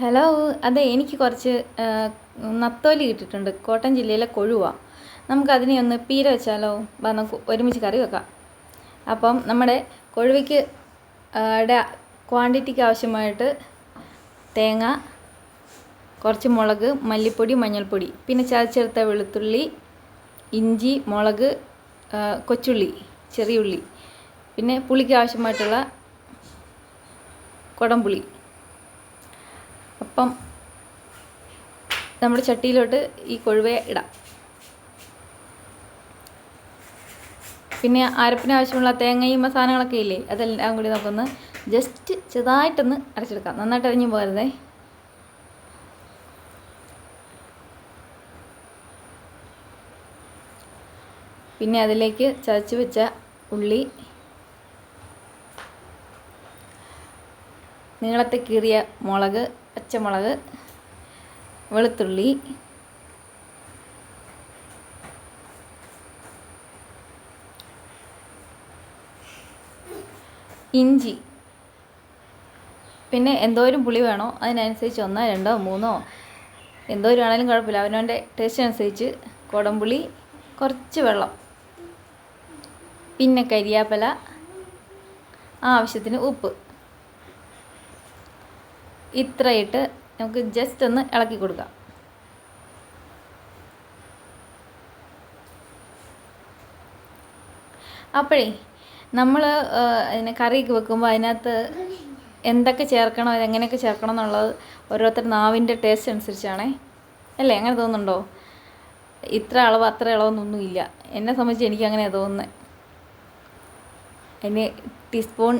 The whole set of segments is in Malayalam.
ഹലോ, അതെ എനിക്ക് കുറച്ച് നത്തോലി കിട്ടിയിട്ടുണ്ട്. കോട്ടയം ജില്ലയിലെ കൊഴുവ. നമുക്കതിനെ ഒന്ന് പീര വെച്ചാലോ? നമുക്ക് ഒരുമിച്ച് കറി വെക്കാം. അപ്പം നമ്മുടെ കൊഴുവയ്ക്ക് ക്വാണ്ടിറ്റിക്ക് ആവശ്യമായിട്ട് തേങ്ങ, കുറച്ച് മുളക്, മല്ലിപ്പൊടി, മഞ്ഞൾപ്പൊടി, പിന്നെ ചതച്ചെടുത്ത വെളുത്തുള്ളി, ഇഞ്ചി, മുളക്, കൊച്ചുള്ളി, ചെറിയ ഉള്ളി, പിന്നെ പുളിക്ക് ആവശ്യമായിട്ടുള്ള കുടംപുളി. അപ്പം നമ്മുടെ ചട്ടിയിലോട്ട് ഈ കൊഴുവയെ ഇടാം. പിന്നെ അരപ്പിന് ആവശ്യമുള്ള തേങ്ങയും സാധനങ്ങളൊക്കെ ഇല്ലേ, അതെല്ലാം കൂടി നമുക്കൊന്ന് ജസ്റ്റ് ചെറുതായിട്ടൊന്ന് അരച്ചെടുക്കാം. നന്നായിട്ട് അരിഞ്ഞു പോകരുതേ. പിന്നെ അതിലേക്ക് ചതച്ച് വെച്ച ഉള്ളി, നീളത്തിൽ കീറിയ മുളക്, പച്ചമുളക്, വെളുത്തുള്ളി, ഇഞ്ചി, പിന്നെ എന്തോരം പുളി വേണോ അതിനനുസരിച്ച് 1, 2, 3 എന്തോരം ആണെങ്കിലും കുഴപ്പമില്ല. അവനവൻ്റെ ടേസ്റ്റിനനുസരിച്ച് കുടംപുളി, കുറച്ച് വെള്ളം, പിന്നെ കരിയാപ്പില, ആവശ്യത്തിന് ഉപ്പ്. ഇത്രയിട്ട് നമുക്ക് ജസ്റ്റ് ഒന്ന് ഇളക്കി കൊടുക്കാം. അപ്പോഴേ നമ്മൾ അതിനെ കറിയൊക്കെ വെക്കുമ്പോൾ അതിനകത്ത് എന്തൊക്കെ ചേർക്കണം, അതെങ്ങനെയൊക്കെ ചേർക്കണം എന്നുള്ളത് ഓരോരുത്തരുടെ നാവിൻ്റെ ടേസ്റ്റ് അനുസരിച്ചാണേ. അല്ലേ? അങ്ങനെ തോന്നുന്നുണ്ടോ? ഇത്ര അളവ് അത്ര അളവെന്നൊന്നുമില്ല. എന്നെ സംബന്ധിച്ച് എനിക്ക് അങ്ങനെയാണ് തോന്നുന്നത്. അതിന് ടീസ്പൂൺ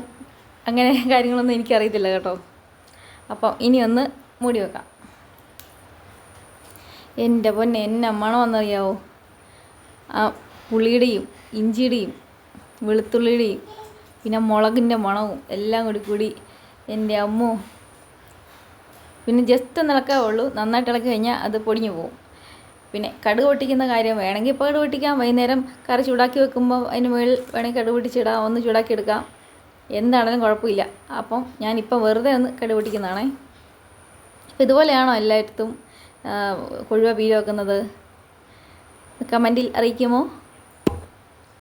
അങ്ങനെ കാര്യങ്ങളൊന്നും എനിക്കറിയത്തില്ല കേട്ടോ. അപ്പം ഇനി ഒന്ന് മൂടി വെക്കാം. എൻ്റെ പൊന്നെ, എന്നെ മണമെന്നറിയാവോ? ആ പുളിയുടെയും ഇഞ്ചിയുടെയും വെളുത്തുള്ളിയുടെയും പിന്നെ മുളകിൻ്റെ മണവും എല്ലാം കൂടി എൻ്റെ അമ്മോ. പിന്നെ ജസ്റ്റ് ഒന്ന് ഇളക്കാവുള്ളൂ. നന്നായിട്ട് ഇളക്കി കഴിഞ്ഞാൽ അത് പൊടിഞ്ഞു പോകും. പിന്നെ കടുക് പൊട്ടിക്കുന്ന കാര്യം വേണമെങ്കിൽ ഇപ്പോൾ കടുക് പൊട്ടിക്കാം. വൈകുന്നേരം കറി ചൂടാക്കി വെക്കുമ്പോൾ അതിന് മുകളിൽ വേണമെങ്കിൽ കടുക് പൊട്ടിച്ചിടാം, ഒന്ന് ചൂടാക്കി എടുക്കാം. എന്താണെങ്കിലും കുഴപ്പമില്ല. അപ്പം ഞാനിപ്പോൾ വെറുതെ ഒന്ന് കടുക് പൊട്ടിക്കുന്നതാണേ. അപ്പോൾ ഇതുപോലെയാണോ എല്ലായിടത്തും കൊഴുവ പീര വെക്കുന്നത്? കമൻറ്റിൽ അറിയിക്കുമോ?